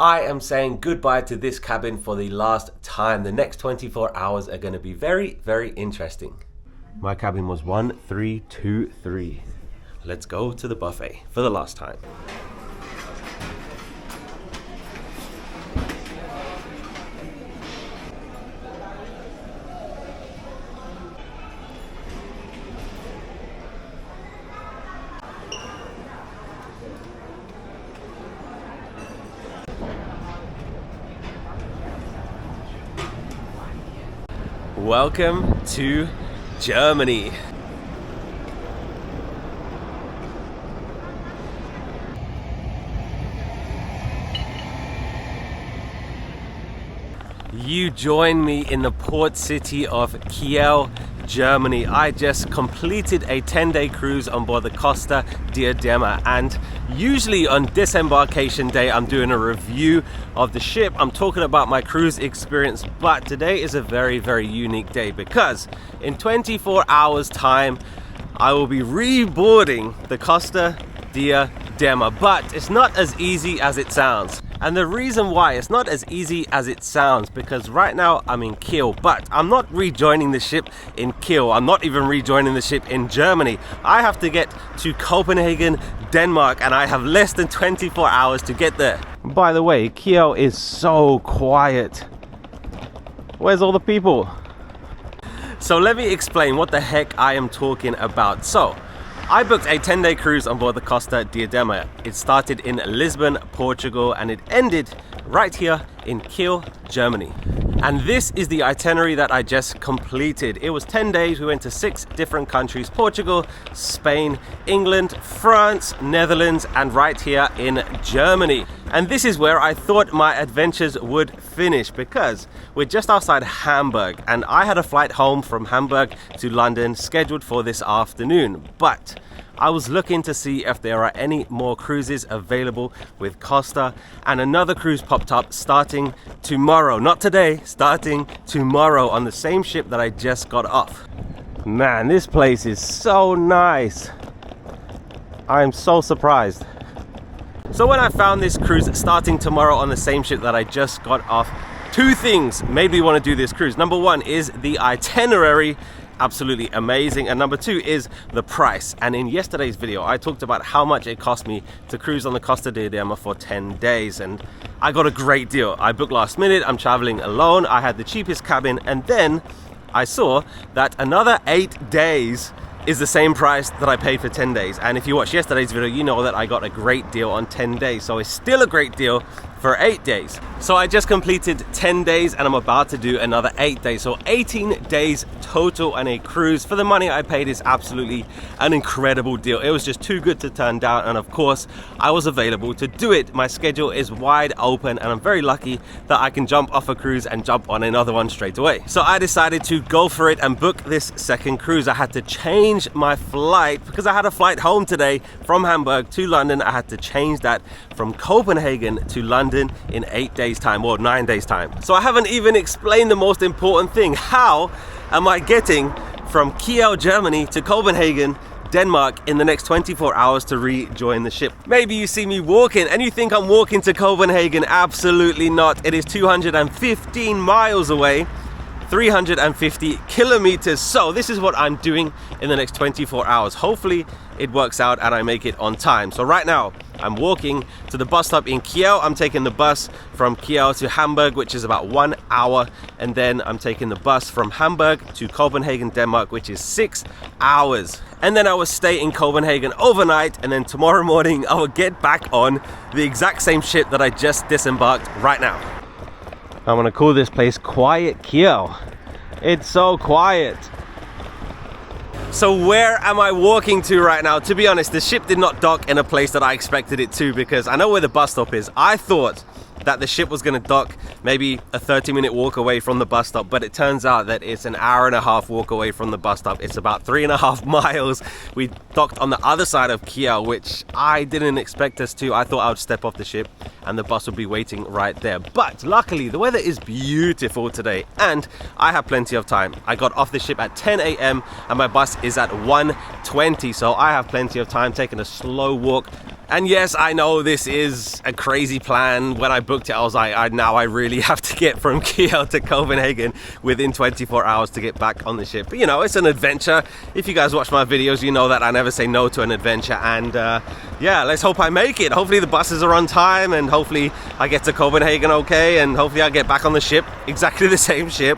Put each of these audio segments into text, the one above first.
I am saying goodbye to this cabin for the last time. The next 24 hours are going to be very, very interesting. My cabin was 1323. Let's go to the buffet for the last time. Welcome to Germany. You join me in the port city of Kiel, Germany. I just completed a 10-day cruise on board the Costa Diadema, and usually on disembarkation day I'm doing a review of the ship. I'm talking about my cruise experience, but today is a very, very unique day because in 24 hours time I will be reboarding the Costa Diadema, but it's not as easy as it sounds. And the reason why it's not as easy as it sounds, because right now I'm in Kiel, but I'm not rejoining the ship in Kiel. I'm not even rejoining the ship in Germany. I have to get to Copenhagen, Denmark, and I have less than 24 hours to get there. By the way, Kiel is so quiet. Where's all the people? So let me explain what the heck I am talking about. So I booked a 10-day cruise on board the Costa Diadema. It started in Lisbon, Portugal, and it ended right here in Kiel, Germany. And this is the itinerary that I just completed. It was 10 days. We went to 6 different countries: Portugal, Spain, England, France, Netherlands, and right here in Germany. And this is where I thought my adventures would finish, because we're just outside Hamburg and I had a flight home from Hamburg to London scheduled for this afternoon. But I was looking to see if there are any more cruises available with Costa, and another cruise popped up starting tomorrow. Not today, starting tomorrow on the same ship that I just got off. Man, this place is so nice. I'm so surprised. So when I found this cruise starting tomorrow on the same ship that I just got off, 2 things made me want to do this cruise. Number 1 is the itinerary. Absolutely amazing. And number 2 is the price. And in yesterday's video I talked about how much it cost me to cruise on the Costa Diadema for 10 days, and I got a great deal. I booked last minute, I'm traveling alone, I had the cheapest cabin, and then I saw that another 8 days is the same price that I paid for 10 days. And if you watched yesterday's video, you know that I got a great deal on 10 days. So it's still a great deal for 8 days. So I just completed 10 days and I'm about to do another 8 days. So 18 days total on a cruise. For the money I paid, is absolutely an incredible deal. It was just too good to turn down. And of course, I was available to do it. My schedule is wide open and I'm very lucky that I can jump off a cruise and jump on another one straight away. So I decided to go for it and book this second cruise. I had to change my flight because I had a flight home today from Hamburg to London. I had to change that from Copenhagen to London in 8 days time, or 9 days time. So I haven't even explained the most important thing. How am I getting from Kiel, Germany to Copenhagen, Denmark in the next 24 hours to rejoin the ship? Maybe you see me walking and you think I'm walking to Copenhagen. Absolutely not. It is 215 miles away, 350 kilometers. So this is what I'm doing in the next 24 hours. Hopefully it works out and I make it on time. So right now I'm walking to the bus stop in Kiel. I'm taking the bus from Kiel to Hamburg, which is about 1 hour, and then I'm taking the bus from Hamburg to Copenhagen, Denmark, which is 6 hours. And then I will stay in Copenhagen overnight, and then tomorrow morning I will get back on the exact same ship that I just disembarked right now. I'm gonna call this place Quiet Kiel. It's so quiet. So where am I walking to right now? To be honest, the ship did not dock in a place that I expected it to, because I know where the bus stop is. I thought that the ship was going to dock maybe a 30-minute walk away from the bus stop, but it turns out that it's an hour-and-a-half walk away from the bus stop. It's about 3.5 miles. We docked on the other side of Kiel, which I didn't expect us to. I thought I would step off the ship and the bus would be waiting right there. But luckily, the weather is beautiful today and I have plenty of time. I got off the ship at 10 a.m. and my bus is at 1:20, so I have plenty of time, taking a slow walk And yes, I know this is a crazy plan. When I booked it, I was like, now I really have to get from Kiel to Copenhagen within 24 hours to get back on the ship. But you know, it's an adventure. If you guys watch my videos, you know that I never say no to an adventure. And yeah, let's hope I make it. Hopefully the buses are on time, and hopefully I get to Copenhagen okay, and hopefully I get back on the ship, exactly the same ship,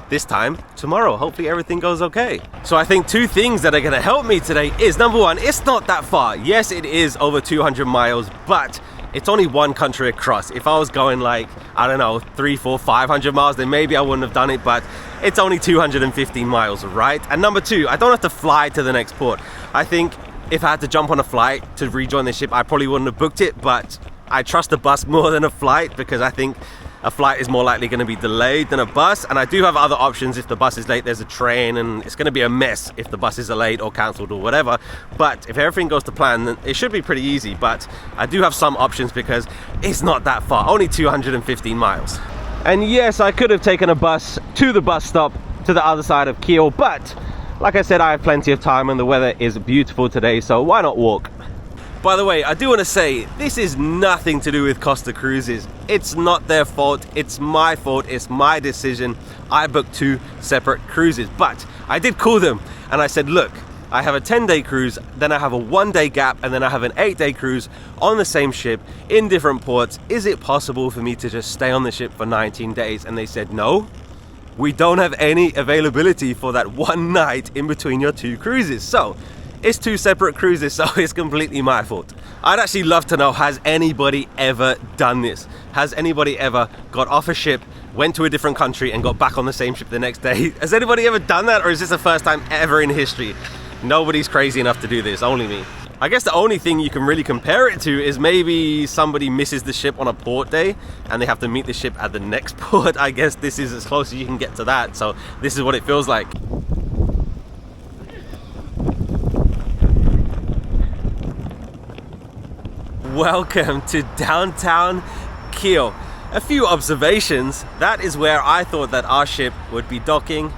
this time tomorrow. Hopefully everything goes okay. So I think two things that are going to help me today is, number one, it's not that far. Yes, it is over 200 miles, but it's only one country across. If I was going like, I don't know, 300, 400, 500 miles, then maybe I wouldn't have done it, but it's only 215 miles, right? And number two, I don't have to fly to the next port. I think if I had to jump on a flight to rejoin the ship, I probably wouldn't have booked it, but I trust a bus more than a flight, because I think a flight is more likely going to be delayed than a bus. And I do have other options. If the bus is late, there's a train, and it's going to be a mess if the buses are late or cancelled or whatever. But if everything goes to plan, then it should be pretty easy. But I do have some options because it's not that far, only 215 miles. And yes, I could have taken a bus to the bus stop to the other side of Kiel, but like I said, I have plenty of time and the weather is beautiful today, so why not walk? By the way, I do want to say, this is nothing to do with Costa Cruises. It's not their fault, it's my fault, it's my decision. I booked two separate cruises, but I did call them and I said, look, I have a 10-day cruise, then I have a 1-day gap, and then I have an 8-day cruise on the same ship in different ports. Is it possible for me to just stay on the ship for 19 days? And they said, no, we don't have any availability for that one night in between your two cruises. So it's two separate cruises, so it's completely my fault. I'd actually love to know, has anybody ever done this? Has anybody ever got off a ship, went to a different country, and got back on the same ship the next day? Has anybody ever done that, or is this the first time ever in history? Nobody's crazy enough to do this, only me. I guess the only thing you can really compare it to is maybe somebody misses the ship on a port day and they have to meet the ship at the next port. I guess this is as close as you can get to that, so this is what it feels like. Welcome to downtown Kiel. A few observations. That is where I thought that our ship would be docking,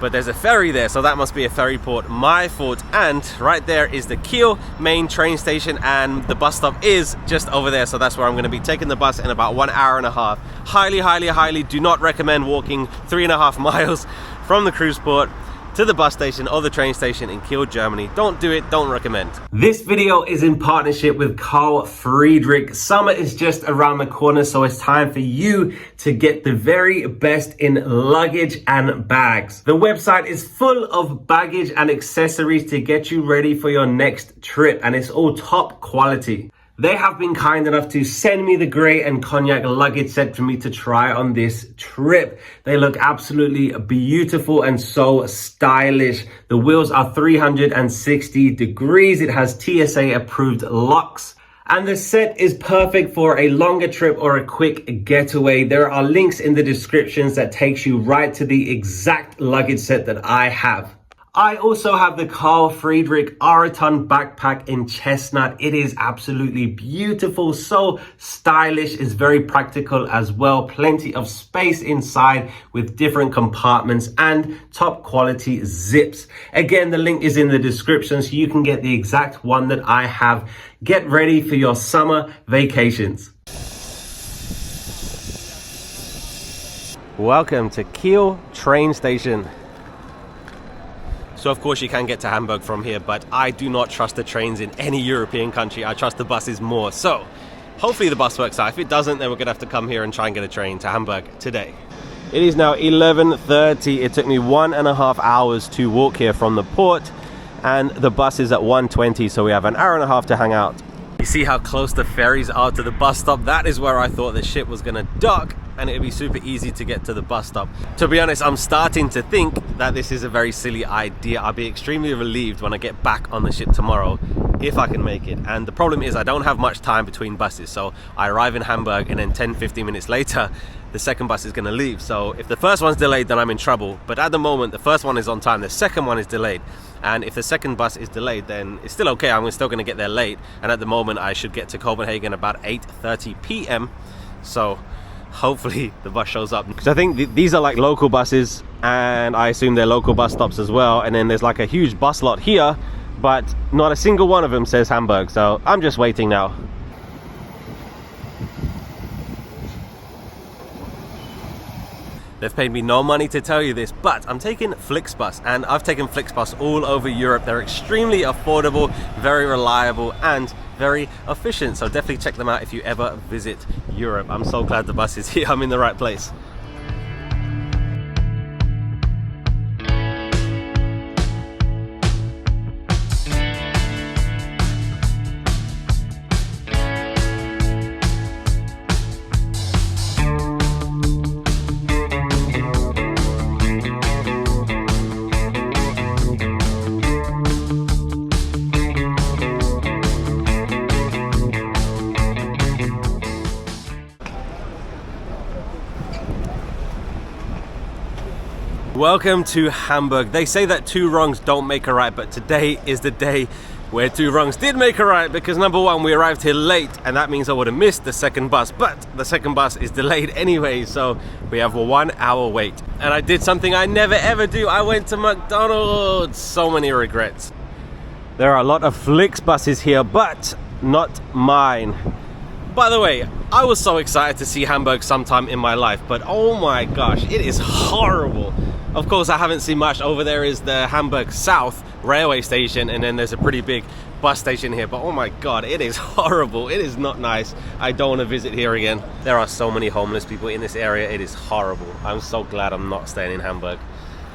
but there's a ferry there, so that must be a ferry port. My fault. And right there is the Kiel main train station, and the bus stop is just over there, so that's where I'm going to be taking the bus in about 1 hour and a half. Highly do not recommend walking 3.5 miles from the cruise port to the bus station or the train station in Kiel, Germany. Don't do it, don't recommend. This video is in partnership with Friedrik. Summer is just around the corner, so it's time for you to get the very best in luggage and bags. The website is full of baggage and accessories to get you ready for your next trip, and it's all top quality. They have been kind enough to send me the grey and cognac luggage set for me to try on this trip. They look absolutely beautiful and so stylish. The wheels are 360 degrees. It has TSA approved locks. And the set is perfect for a longer trip or a quick getaway. There are links in the descriptions that takes you right to the exact luggage set that I have. I also have the Friedrik Araton backpack in chestnut. It is absolutely beautiful, so stylish, it's very practical as well. Plenty of space inside with different compartments and top quality zips. Again, the link is in the description so you can get the exact one that I have. Get ready for your summer vacations. Welcome to Kiel train station. So of course you can get to Hamburg from here, but I do not trust the trains in any European country. I trust the buses more. So hopefully the bus works out. If it doesn't, then we're gonna have to come here and try and get a train to Hamburg today. It is now 11:30. It took me 1.5 hours to walk here from the port, and the bus is at 1:20, so we have 1.5 hours to hang out. You see how close the ferries are to the bus stop? That is where I thought the ship was gonna dock, and it'd be super easy to get to the bus stop. To be honest, I'm starting to think that this is a very silly idea. I'll be extremely relieved when I get back on the ship tomorrow, if I can make it. And the problem is I don't have much time between buses. So I arrive in Hamburg and then 10-15 minutes later, the second bus is gonna leave. So if the first one's delayed, then I'm in trouble. But at the moment, the first one is on time, the second one is delayed. And if the second bus is delayed, then it's still okay. I'm still gonna get there late. And at the moment, I should get to Copenhagen about 8:30 p.m. So hopefully the bus shows up, because I think these are like local buses, and I assume they're local bus stops as well. And then there's like a huge bus lot here but not a single one of them says Hamburg, so I'm just waiting now. They've paid me no money to tell you this, but I'm taking Flixbus, and I've taken Flixbus all over Europe. They're extremely affordable, very reliable, and very efficient, so definitely check them out if you ever visit Europe. I'm so glad the bus is here. I'm in the right place. Welcome to Hamburg. They say that two wrongs don't make a right, but today is the day where two wrongs did make a right, because number one, we arrived here late, and that means I would have missed the second bus, but the second bus is delayed anyway, so we have a 1 hour wait. And I did something I never ever do. I went to McDonald's. So many regrets. There are a lot of Flixbuses here, but not mine. By the way, I was so excited to see Hamburg sometime in my life, but oh my gosh, it is horrible. Of course, I haven't seen much. Over there is the Hamburg South railway station, and then there's a pretty big bus station here, but oh my god, it is horrible. It is not nice. I don't want to visit here again. There are so many homeless people in this area. It is horrible. I'm so glad I'm not staying in Hamburg.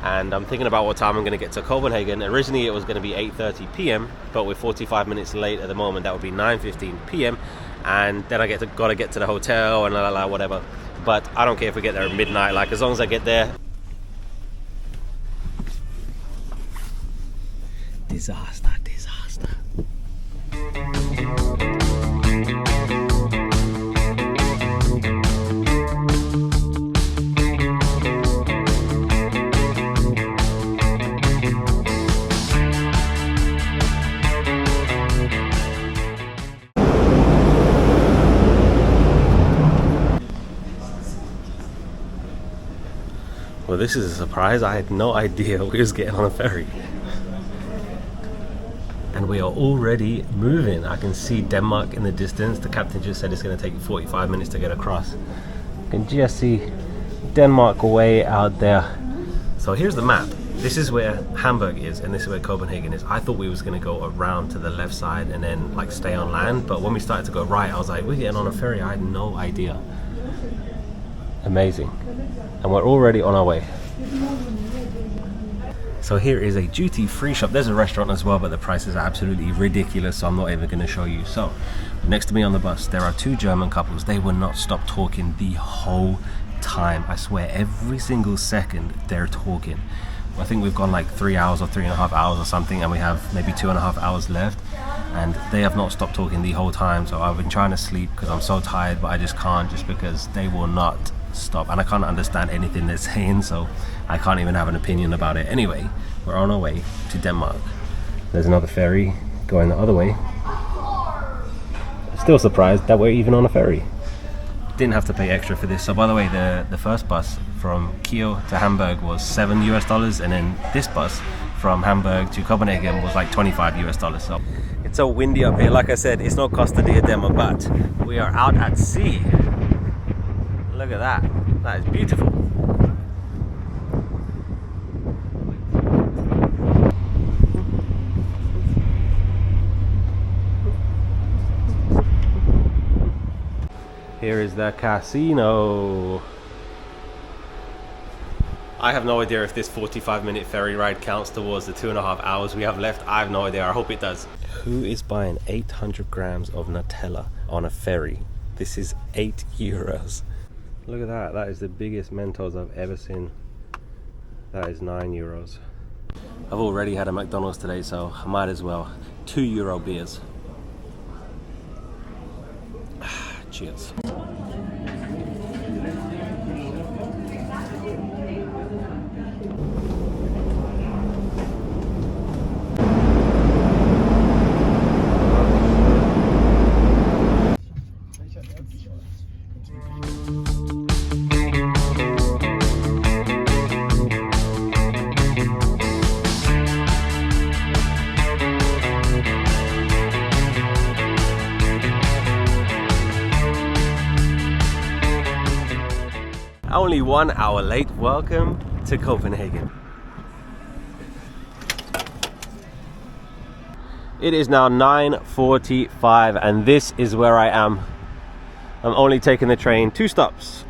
And I'm thinking about what time I'm going to get to Copenhagen. Originally it was going to be 8:30 p.m, but we're 45 minutes late at the moment. That would be 9:15 p.m, and then I gotta get to the hotel and whatever. But I don't care if we get there at midnight, like as long as I get there. Disaster, disaster. Well, this is a surprise. I had no idea we was getting on a ferry. And we are already moving. I can see Denmark in the distance. The captain just said it's going to take 45 minutes to get across. You can just see Denmark way out there. So here's the map. This is where Hamburg is, and this is where Copenhagen is. I thought we was going to go around to the left side and then like stay on land, but when we started to go right, I was like, we're getting on a ferry. I had no idea. Amazing. And we're already on our way. So here is a duty-free shop. There's a restaurant as well, but the prices are absolutely ridiculous, so I'm not even going to show you. So next to me on the bus, there are two German couples. They will not stop talking the whole time. I swear, every single second they're talking. I think we've gone like 3 hours or 3.5 hours or something, and we have maybe 2.5 hours left, and they have not stopped talking the whole time. So I've been trying to sleep because I'm so tired, but I just can't, just because they will not stop, and I can't understand anything they're saying, so I can't even have an opinion about it. Anyway, we're on our way to Denmark. There's another ferry going the other way. Still surprised that we're even on a ferry. Didn't have to pay extra for this. So by the way, the first bus from Kiel to Hamburg was $7 and then this bus from Hamburg to Copenhagen was like $25. So it's so windy up here. Like I said, it's not Costa Diadema, but we are out at sea. Look at that. That is beautiful. Here is the casino. I have no idea if this 45-minute ferry ride counts towards the 2.5 hours we have left. I have no idea. I hope it does. Who is buying 800 grams of Nutella on a ferry? This is €8. Look at that. That is the biggest Mentos I've ever seen. That is €9. I've already had a McDonald's today, so I might as well. €2 beers. Cheers. Only 1 hour late. Welcome to Copenhagen. It is now 9:45 and this is where I am. I'm only taking the train 2 stops.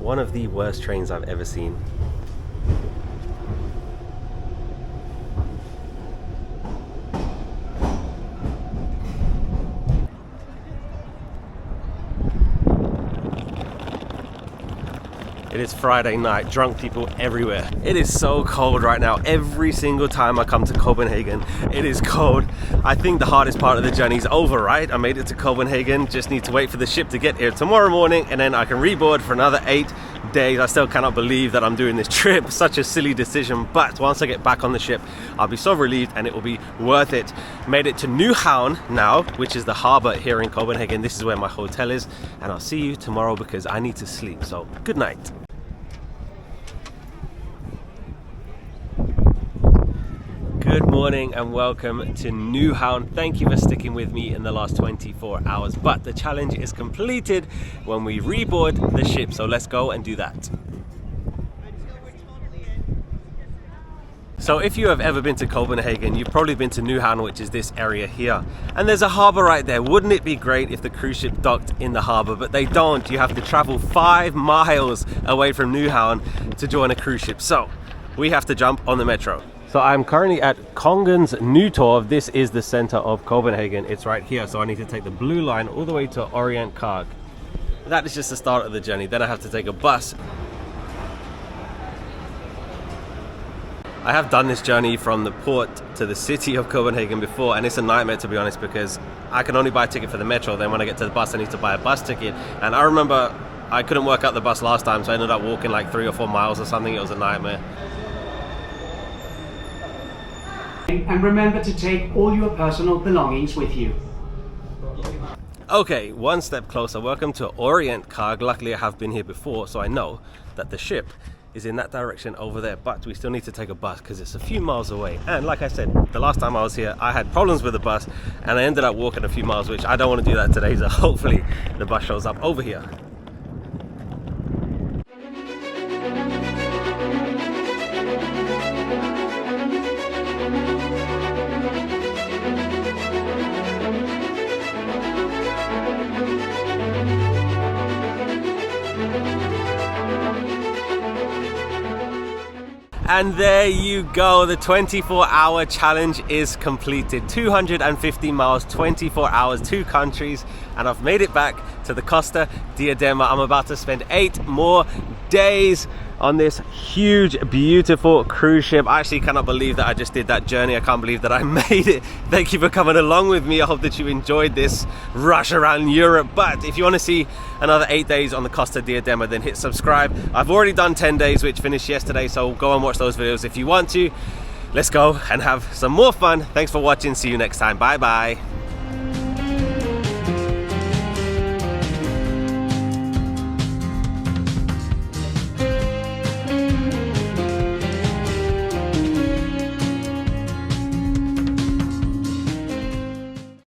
One of the worst trains I've ever seen. It is Friday night, drunk people everywhere. It is so cold right now. Every single time I come to Copenhagen, it is cold. I think the hardest part of the journey is over, right? I made it to Copenhagen, just need to wait for the ship to get here tomorrow morning and then I can reboard for another 8 days. I still cannot believe that I'm doing this trip. Such a silly decision, but once I get back on the ship, I'll be so relieved and it will be worth it. Made it to Nyhavn now, which is the harbor here in Copenhagen. This is where my hotel is and I'll see you tomorrow because I need to sleep. So good night. Good morning and welcome to Nyhavn. Thank you for sticking with me in the last 24 hours, but the challenge is completed when we reboard the ship, so let's go and do that. So if you have ever been to Copenhagen, you've probably been to Nyhavn, which is this area here. And there's a harbour right there. Wouldn't it be great if the cruise ship docked in the harbour? But they don't. You have to travel 5 miles away from Nyhavn to join a cruise ship. So we have to jump on the metro. So I'm currently at Kongens Nytorv. This is the center of Copenhagen. It's right here. So I need to take the blue line all the way to REJOINED. That is just the start of the journey. Then I have to take a bus. I have done this journey from the port to the city of Copenhagen before, and it's a nightmare to be honest because I can only buy a ticket for the metro. Then when I get to the bus, I need to buy a bus ticket. And I remember I couldn't work out the bus last time, so I ended up walking like 3 or 4 miles or something. It was a nightmare. And remember to take all your personal belongings with you. Okay, one step closer. Welcome to REJOINED. Luckily I have been here before, so I know that the ship is in that direction over there, but we still need to take a bus because it's a few miles away. And like I said, the last time I was here, I had problems with the bus and I ended up walking a few miles, which I don't want to do that today, so hopefully the bus shows up over here. And there you go, the 24-hour challenge is completed. 250 miles, 24 hours, 2 countries, and I've made it back to the Costa Diadema. I'm about to spend 8 more days on this huge, beautiful cruise ship. I actually cannot believe that I just did that journey. I can't believe that I made it. Thank you for coming along with me. I hope that you enjoyed this rush around Europe. But if you want to see another 8 days on the Costa Diadema, then hit subscribe. I've already done 10 days, which finished yesterday, so go and watch those videos if you want to. Let's go and have some more fun. Thanks for watching. See you next time. Bye bye.